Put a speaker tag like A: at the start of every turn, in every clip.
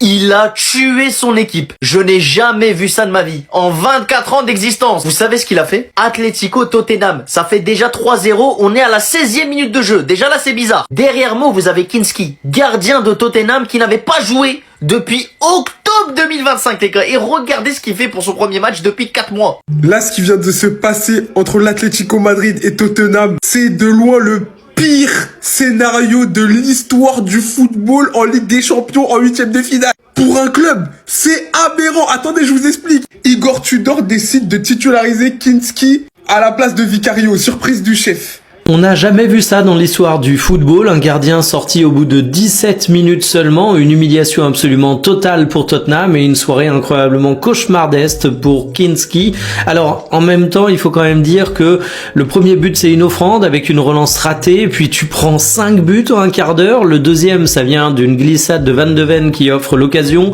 A: Il a tué son équipe. Je n'ai jamais vu ça de ma vie. En 24 ans d'existence. Vous savez ce qu'il a fait? Atlético Tottenham. Ça fait déjà 3-0. On est à la 16e minute de jeu. Déjà là, c'est bizarre. Derrière moi, vous avez Kinski, gardien de Tottenham qui n'avait pas joué depuis octobre 2025, les gars. Et regardez ce qu'il fait pour son premier match depuis 4 mois.
B: Là, ce qui vient de se passer entre l'Atlético Madrid et Tottenham, c'est de loin le pire scénario de l'histoire du football en Ligue des Champions en 8e de finale. Pour un club, c'est aberrant. Attendez, je vous explique. Igor Tudor décide de titulariser Kinski à la place de Vicario, surprise du chef.
C: On n'a jamais vu ça dans l'histoire du football, un gardien sorti au bout de 17 minutes seulement, une humiliation absolument totale pour Tottenham et une soirée incroyablement cauchemardesque pour Kinski. Alors, en même temps, il faut quand même dire que le premier but, c'est une offrande avec une relance ratée, puis tu prends 5 buts en un quart d'heure. Le deuxième, ça vient d'une glissade de Van de Ven qui offre l'occasion.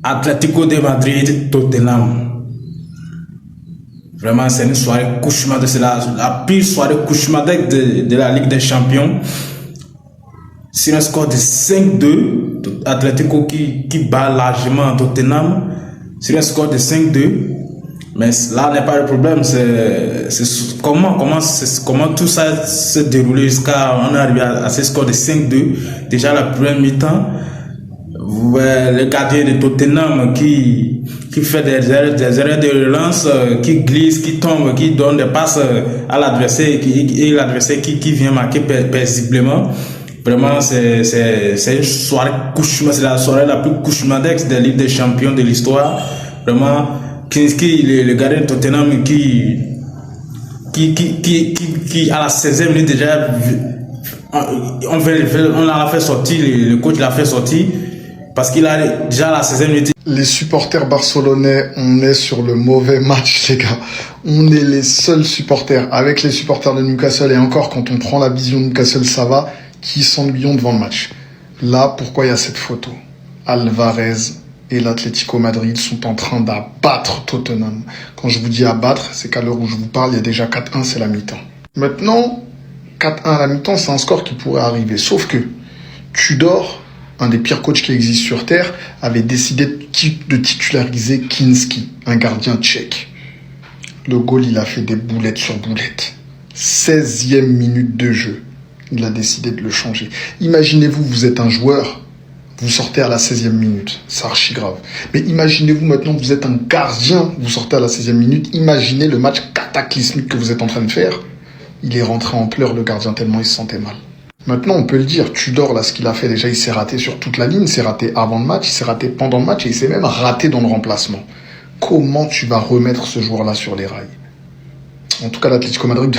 D: Atlético de Madrid, Tottenham. Vraiment, c'est une soirée cauchemardesque. C'est la pire soirée cauchemardesque de la Ligue des Champions. C'est un score de 5-2. Atlético qui bat largement Tottenham. C'est un score de 5-2. Mais là n'est pas le problème. C'est comment tout ça se déroule jusqu'à on est arrivé à ce score de 5-2. Déjà la première mi-temps. Le gardien de Tottenham qui fait des erreurs de relance, qui glisse, qui tombe, qui donne des passes à l'adversaire et l'adversaire qui vient marquer paisiblement. Vraiment, c'est une soirée cauchemardesque, c'est la soirée la plus cauchemardesque des Ligues des Champions de l'histoire. Vraiment, Kinski, le gardien de Tottenham qui à la 16e minute déjà, on l'a fait sortir, le coach l'a fait sortir. Parce qu'il a déjà la 16e minute.
E: Les supporters barcelonais, on est sur le mauvais match, les gars. On est les seuls supporters, avec les supporters de Newcastle, et encore, quand on prend la vision de Newcastle, ça va, qui s'ennuyons devant le match. Là, pourquoi il y a cette photo? Alvarez et l'Atlético Madrid sont en train d'abattre Tottenham. Quand je vous dis abattre, c'est qu'à l'heure où je vous parle, il y a déjà 4-1, c'est la mi-temps. Maintenant, 4-1 à la mi-temps, c'est un score qui pourrait arriver. Sauf que Tudor, un des pires coachs qui existent sur Terre, avait décidé de titulariser Kinski, un gardien tchèque. Le goal, il a fait des boulettes sur boulettes. 16e minute de jeu. Il a décidé de le changer. Imaginez-vous, vous êtes un joueur, vous sortez à la 16e minute. C'est archi grave. Mais imaginez-vous maintenant, vous êtes un gardien, vous sortez à la 16e minute. Imaginez le match cataclysmique que vous êtes en train de faire. Il est rentré en pleurs, le gardien, tellement il se sentait mal. Maintenant, on peut le dire, Tudor, là, ce qu'il a fait, déjà, il s'est raté sur toute la ligne, il s'est raté avant le match, il s'est raté pendant le match, et il s'est même raté dans le remplacement. Comment tu vas remettre ce joueur-là sur les rails? En tout cas, l'Atlético Madrid,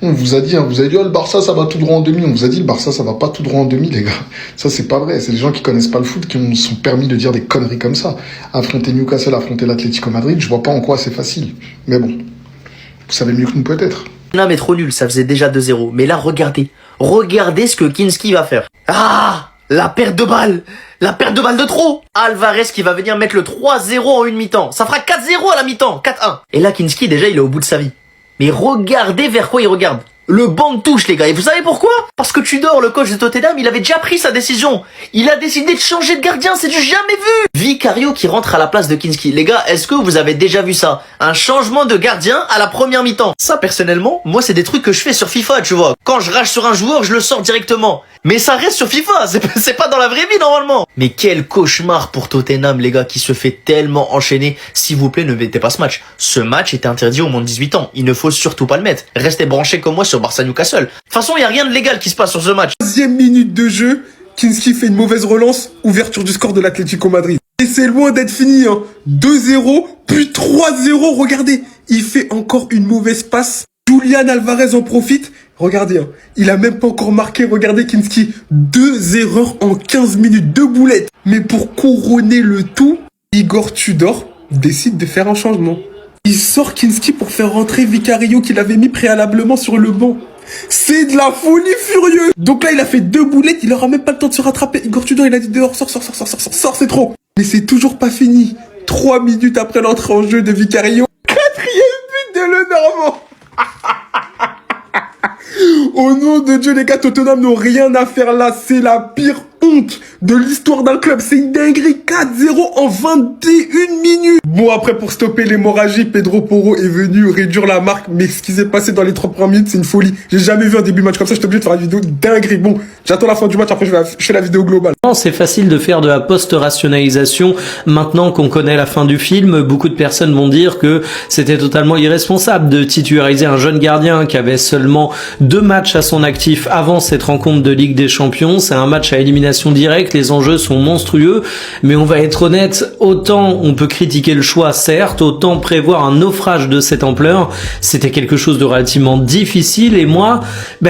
E: on vous a dit, oh, le Barça, ça va tout droit en demi. On vous a dit, le Barça, ça va pas tout droit en demi, les gars. Ça, c'est pas vrai. C'est les gens qui connaissent pas le foot qui ont sont permis de dire des conneries comme ça. Affronter Newcastle, affronter l'Atlético Madrid, je vois pas en quoi c'est facile. Mais bon, vous savez mieux que nous, peut-être.
A: Non mais trop nul, ça faisait déjà 2-0. Mais là, regardez ce que Kinski va faire. Ah, la perte de balle de trop. Alvarez qui va venir mettre le 3-0 en une mi-temps. Ça fera 4-0 à la mi-temps, 4-1. Et là, Kinski, déjà, il est au bout de sa vie. Mais regardez vers quoi il regarde. Le banc de touche, les gars. Et vous savez pourquoi? Parce que Tudor, le coach de Tottenham, il avait déjà pris sa décision. Il a décidé de changer de gardien, c'est du jamais vu. Vicario qui rentre à la place de Kinski. Les gars, est-ce que vous avez déjà vu ça? Un changement de gardien à la première mi-temps. Ça, personnellement, moi, c'est des trucs que je fais sur FIFA, tu vois. Quand je rage sur un joueur, je le sors directement. Mais ça reste sur FIFA, c'est pas dans la vraie vie, normalement. Mais quel cauchemar pour Tottenham, les gars, qui se fait tellement enchaîner. S'il vous plaît, ne mettez pas ce match. Ce match est interdit au moins de 18 ans. Il ne faut surtout pas le mettre. Restez branchés comme moi sur Barça Newcastle. De toute façon, il n'y a rien de légal qui se passe sur ce match.
B: 15e minute de jeu, Kinski fait une mauvaise relance, ouverture du score de l'Atlético Madrid. Et c'est loin d'être fini, hein. 2-0, puis 3-0, regardez. Il fait encore une mauvaise passe. Julian Alvarez en profite. Regardez, hein. Il a même pas encore marqué, regardez Kinski. 2 erreurs en 15 minutes, 2 boulettes. Mais pour couronner le tout, Igor Tudor décide de faire un changement. Il sort Kinski pour faire rentrer Vicario qu'il avait mis préalablement sur le banc. C'est de la folie furieuse. Donc là, il a fait 2 boulettes, il aura même pas le temps de se rattraper. Igor Tudor, il a dit dehors, sors, c'est trop. Mais c'est toujours pas fini. 3 minutes après l'entrée en jeu de Vicario, 4e but de Lenormand. Au nom de Dieu, les gars, Tottenham n'ont rien à faire là. C'est la pire honte de l'histoire d'un club. C'est une dinguerie. 4-0 en 21 minutes. Bon, après, pour stopper l'hémorragie, Pedro Porro est venu réduire la marque. Mais ce qui s'est passé dans les 30 premières minutes, c'est une folie. J'ai jamais vu un début de match comme ça. J'étais obligé de faire une vidéo dinguerie. Bon, j'attends la fin du match. Après, je fais la vidéo globale.
C: C'est facile de faire de la post-rationalisation maintenant qu'on connaît la fin du film. Beaucoup de personnes vont dire que c'était totalement irresponsable de titulariser un jeune gardien qui avait seulement 2 matchs à son actif avant cette rencontre de Ligue des Champions. C'est un match à élimination directe, les enjeux sont monstrueux, mais on va être honnête, autant on peut critiquer le choix, certes, autant prévoir un naufrage de cette ampleur, c'était quelque chose de relativement difficile, et moi,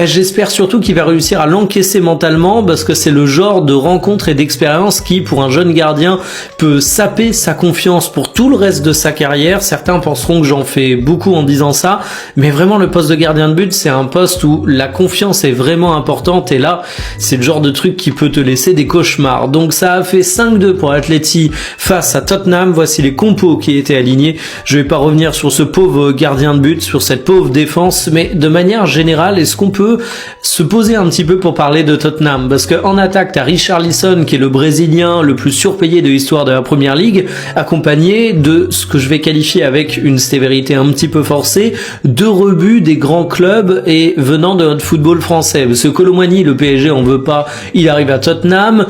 C: j'espère surtout qu'il va réussir à l'encaisser mentalement, parce que c'est le genre de rencontre et d'expérience qui, pour un jeune gardien, peut saper sa confiance pour tout le reste de sa carrière. Certains penseront que j'en fais beaucoup en disant ça, mais vraiment le poste de gardien de but, c'est un poste où la confiance est vraiment importante, et là, c'est le genre de truc qui peut te laisser des cauchemars. Donc ça a fait 5-2 pour Atleti face à Tottenham. Voici les compos qui étaient alignés. Je vais pas revenir sur ce pauvre gardien de but, sur cette pauvre défense, mais de manière générale, est-ce qu'on peut se poser un petit peu pour parler de Tottenham? Parce que en attaque, t'as Richarlison qui est le Brésilien le plus surpayé de l'histoire de la Première Ligue, accompagné de ce que je vais qualifier avec une sévérité un petit peu forcée, 2 rebuts des grands clubs et venant de notre football français. Parce que Colomani, le PSG, on veut pas, il arrive à Tottenham.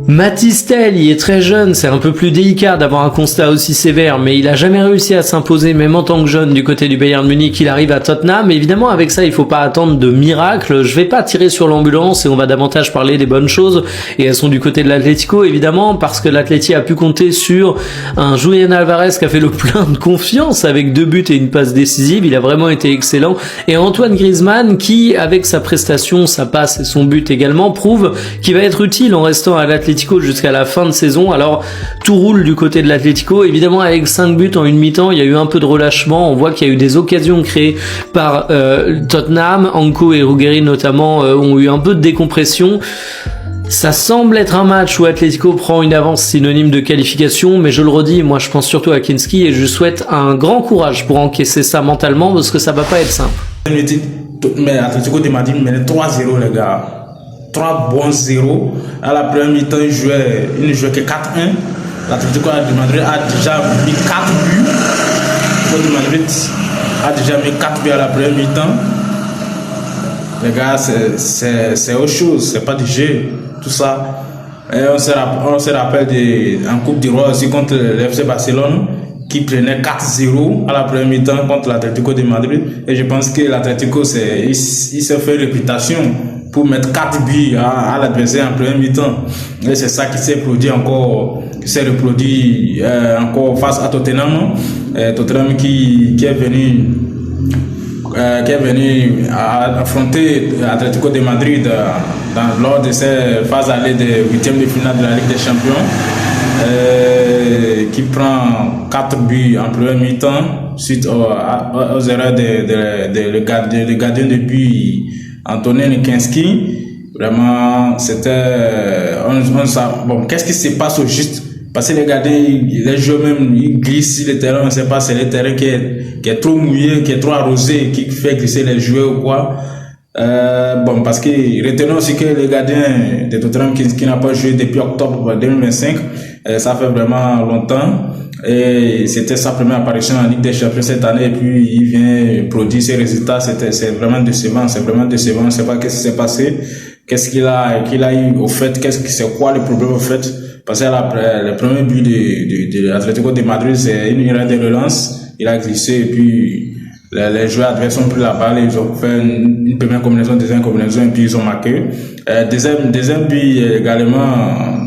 C: Mathys Tel, il est très jeune, c'est un peu plus délicat d'avoir un constat aussi sévère, mais il a jamais réussi à s'imposer, même en tant que jeune, du côté du Bayern Munich. Il arrive à Tottenham. Évidemment, avec ça, il faut pas attendre de miracle. Je vais pas tirer sur l'ambulance et on va davantage parler des bonnes choses. Et elles sont du côté de l'Atlético, évidemment, parce que l'Atleti a pu compter sur un Julián Álvarez qui a fait le plein de confiance avec 2 buts et une passe décisive. Il a vraiment été excellent. Et Antoine Griezmann qui, avec sa prestation, sa passe et son but également, prouve qu'il va être utile en restant à l'Atlético jusqu'à la fin de saison. Alors tout roule du côté de l'Atlético, évidemment avec 5 buts en une mi-temps, il y a eu un peu de relâchement, on voit qu'il y a eu des occasions créées par Tottenham, Anko et Ruggeri notamment ont eu un peu de décompression. Ça semble être un match où Atlético prend une avance synonyme de qualification, mais je le redis, moi je pense surtout à Kinski et je souhaite un grand courage pour encaisser ça mentalement parce que ça va pas être simple.
D: Mais Atlético de Madrid menait 3-0 les gars. 3 bons 0. À la première mi-temps, il ne jouait que 4-1. L'Atlético de Madrid a déjà mis 4 buts. L'Atlético de Madrid a déjà mis 4 buts à la première mi-temps. Les gars, c'est autre chose, c'est pas du jeu, tout ça. Et on se rappelle en Coupe du Roi aussi contre l'FC Barcelone, qui prenait 4-0 à la première mi-temps contre l'Atlético de Madrid. Et je pense que l'Atlético, il s'est fait réputation pour mettre 4 buts à l'adversaire en première mi-temps. Et c'est ça qui s'est reproduit encore face à Tottenham. Tottenham qui est venu affronter l'Atlético de Madrid lors de ces phases allées des 8e de finale de la Ligue des Champions. Qui prend 4 buts en première mi-temps suite aux erreurs de gardien de but Antonin Kinski. Vraiment, c'était bon, qu'est-ce qui se passe au juste? Parce que les gardiens, les joueurs même, ils glissent sur le terrain, on ne sait pas, c'est le terrain qui est trop mouillé, qui est trop arrosé, qui fait glisser les joueurs ou quoi. Bon, parce que retenons aussi que le gardien de Tottenham qui n'a pas joué depuis octobre 2025, ça fait vraiment longtemps. Et c'était sa première apparition en Ligue des Champions cette année, et puis il vient produire ses résultats. C'est vraiment décevant, on ne sait pas qu'est-ce qui s'est passé, qu'est-ce qu'il a eu au fait, c'est quoi le problème au fait. Parce que le premier but de l'Atlético de Madrid, c'est une erreur de relance, il a glissé, et puis les joueurs adverses ont pris la balle, ils ont fait une première combinaison, deuxième combinaison, et puis ils ont marqué. Deuxième but également,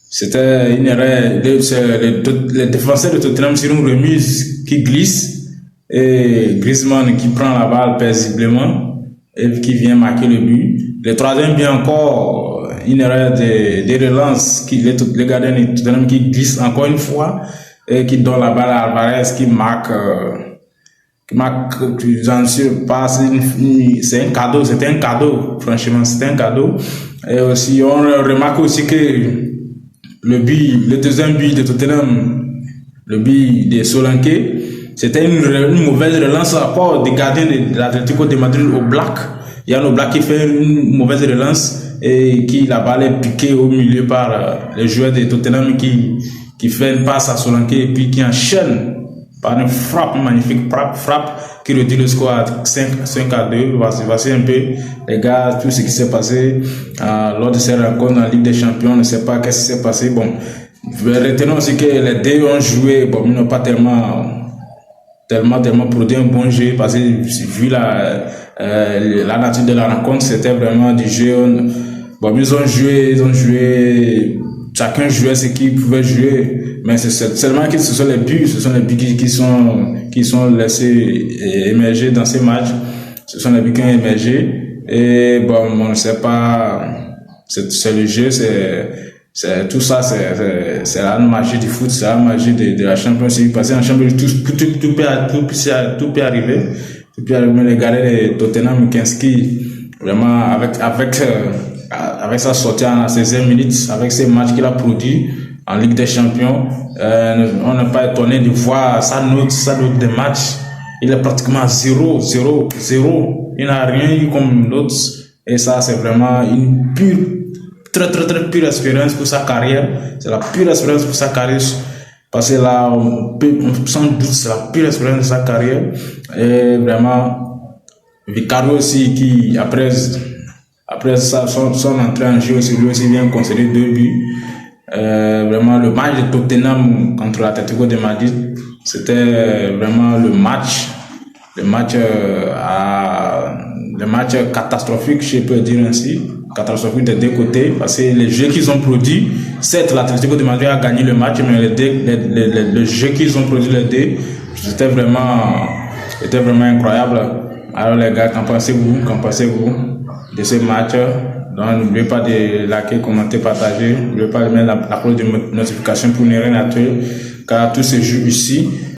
D: c'était une erreur, les défenseurs de Tottenham sur une remise qui glisse, et Griezmann qui prend la balle paisiblement, et qui vient marquer le but. Le troisième but encore, une erreur de relance, les gardiens de Tottenham qui glissent encore une fois, et qui donne la balle à Álvarez qui marque, j'en suis pas, c'était un cadeau, franchement, c'était un cadeau. Et aussi, on remarque aussi que le deuxième but de Tottenham, le but de Solanke, c'était une mauvaise relance à part des gardiens de l'Atlético de Madrid au Black. Il y a le Black qui fait une mauvaise relance, et qui la balle est piquée au milieu par le joueur de Tottenham qui fait une passe à Solanke et puis qui enchaîne par une frappe, une magnifique frappe qui réduit le score à 5-2. Voici un peu, les gars, tout ce qui s'est passé lors de ces rencontres en Ligue des Champions. On ne sait pas qu'est-ce qui s'est passé. Bon, retenons aussi que les deux ont joué, bon, ils n'ont pas tellement produit un bon jeu parce que vu la nature de la rencontre, c'était vraiment du jeu. Bon, ils ont joué, chacun jouait ce qu'il pouvait jouer, mais c'est seulement que ce sont les buts qui sont laissés émerger dans ces matchs. Ce sont les buts qui ont émergé et bon, on ne sait pas, c'est le jeu, c'est tout ça, c'est la magie du foot, c'est la magie de la Champions League. Parce qu'en Champions League, tout peut arriver. Tout peut arriver. Les gars de Tottenham, Kinski, vraiment, avec sa sortie en 16e minute, avec ces matchs qu'il a produits en Ligue des Champions, on n'est pas étonné de voir sa note de match. Il est pratiquement 0. Il n'a rien eu comme note. Et ça, c'est vraiment une très pure expérience pour sa carrière. C'est la pure expérience pour sa carrière. Parce que là, sans doute, c'est la pure expérience de sa carrière. Et vraiment, Vicario aussi, qui, après ça, son entrée en jeu aussi, lui aussi vient concéder 2 buts. Vraiment, le match de Tottenham contre l'Atlético de Madrid, c'était vraiment le match catastrophique, je peux dire ainsi, catastrophique des deux côtés, parce que les jeux qu'ils ont produits, certes l'Atlético de Madrid a gagné le match, mais le jeu qu'ils ont produit les deux, c'était vraiment incroyable. Alors les gars, qu'en pensez-vous de ce match? Donc n'oubliez pas de liker, commenter, partager, n'oubliez pas de mettre la cloche de notification pour ne rien rater, car tout se joue ici.